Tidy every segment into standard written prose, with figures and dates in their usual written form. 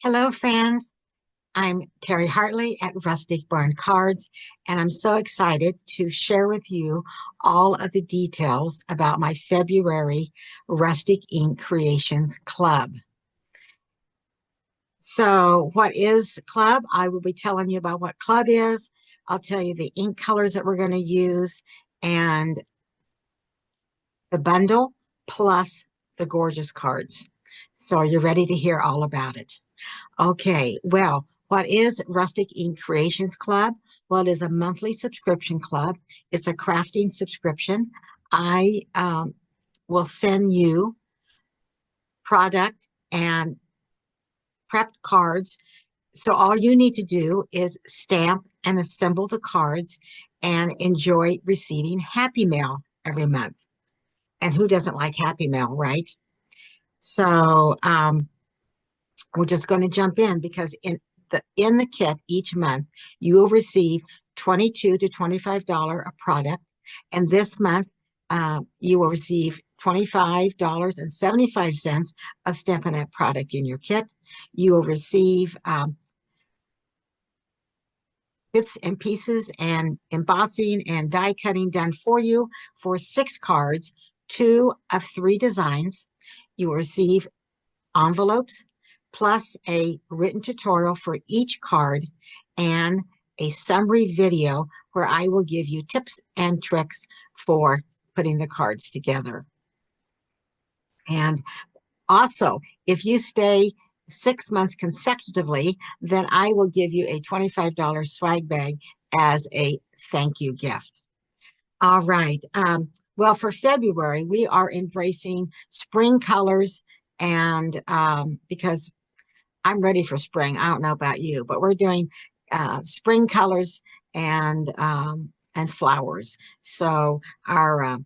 Hello, friends. I'm Terry Hartley at Rustic Barn Cards, and I'm so excited to share with you all of the details about my February Rustic Ink Creations Club. So, what is Club? I will be telling you about what Club is. I'll tell you the ink colors that we're going to use and the bundle plus the gorgeous cards. So, are you ready to hear all about it? Okay, well, what is Rustic Ink Creations Club? Well, it is a monthly subscription club. It's a crafting subscription. I will send you product and prepped cards. So all you need to do is stamp and assemble the cards and enjoy receiving Happy Mail every month. And who doesn't like Happy Mail, right? So we're just going to jump in because in the kit each month you will receive $22 to $25 a product, and this month you will receive $25.75 of Stampin' Up product in your kit. You will receive bits and pieces and embossing and die cutting done for you for 6 cards, 2 of 3 designs. You will receive envelopes plus a written tutorial for each card and a summary video where I will give you tips and tricks for putting the cards together. And also, if you stay 6 months consecutively, then I will give you a $25 swag bag as a thank you gift. All right. Well, for February, we are embracing spring colors, and because I'm ready for spring. I don't know about you, but we're doing spring colors and flowers. So our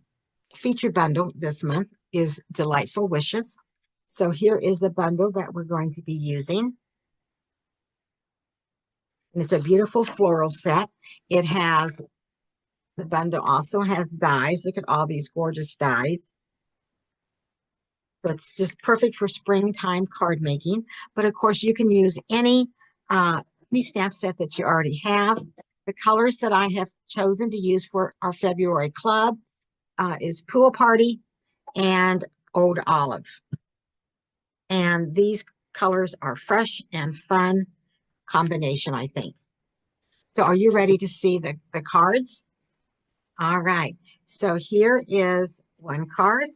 featured bundle this month is Delightful Wishes. So here is the bundle that we're going to be using. And it's a beautiful floral set. It has, the bundle also has dies. Look at all these gorgeous dies. So it's just perfect for springtime card making. But of course, you can use any stamp set that you already have. The colors that I have chosen to use for our February club is Pool Party and Old Olive. And these colors are fresh and fun combination, I think. So are you ready to see the cards? All right. So here is one card.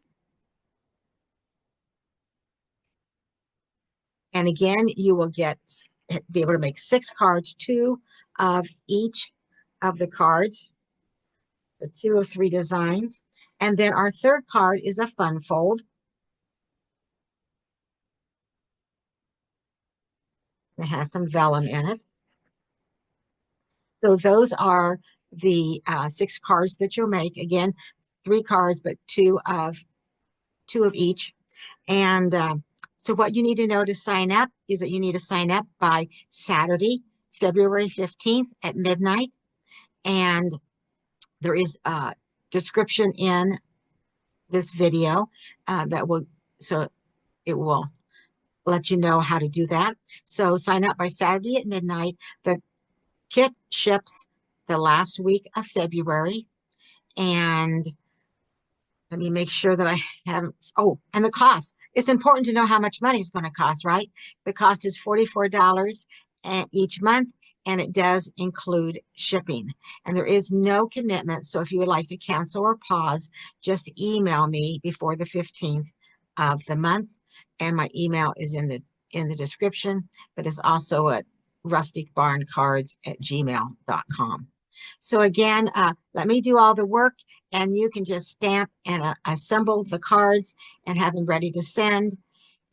And again, you will be able to make 6 cards, 2 of each of the cards, so 2 of 3 designs. And then our third card is a fun fold. It has some vellum in it. So those are the 6 cards that you'll make. Again, 3 cards, but 2 of each. And so what you need to know to sign up is that you need to sign up by Saturday, February 15th at midnight. And there is a description in this video so it will let you know how to do that. So sign up by Saturday at midnight. The kit ships the last week of February. And let me make sure that I haven't, and the cost. It's important to know how much money it's going to cost, right? The cost is $44 each month, and it does include shipping. And there is no commitment, so if you would like to cancel or pause, just email me before the 15th of the month, and my email is in the description, but it's also at rusticbarncards@gmail.com. So again, let me do all the work, and you can just stamp and assemble the cards and have them ready to send.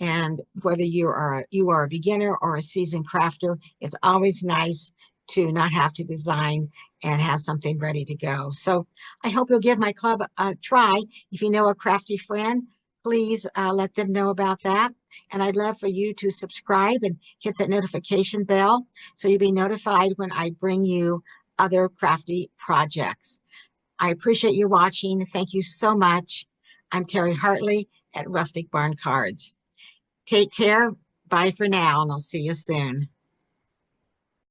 And whether you are a beginner or a seasoned crafter, it's always nice to not have to design and have something ready to go. So I hope you'll give my club a try. If you know a crafty friend, please let them know about that. And I'd love for you to subscribe and hit that notification bell so you'll be notified when I bring you other crafty projects. I appreciate you watching. Thank you so much. I'm Terry Hartley at Rustic Barn Cards. Take care. Bye for now, and I'll see you soon.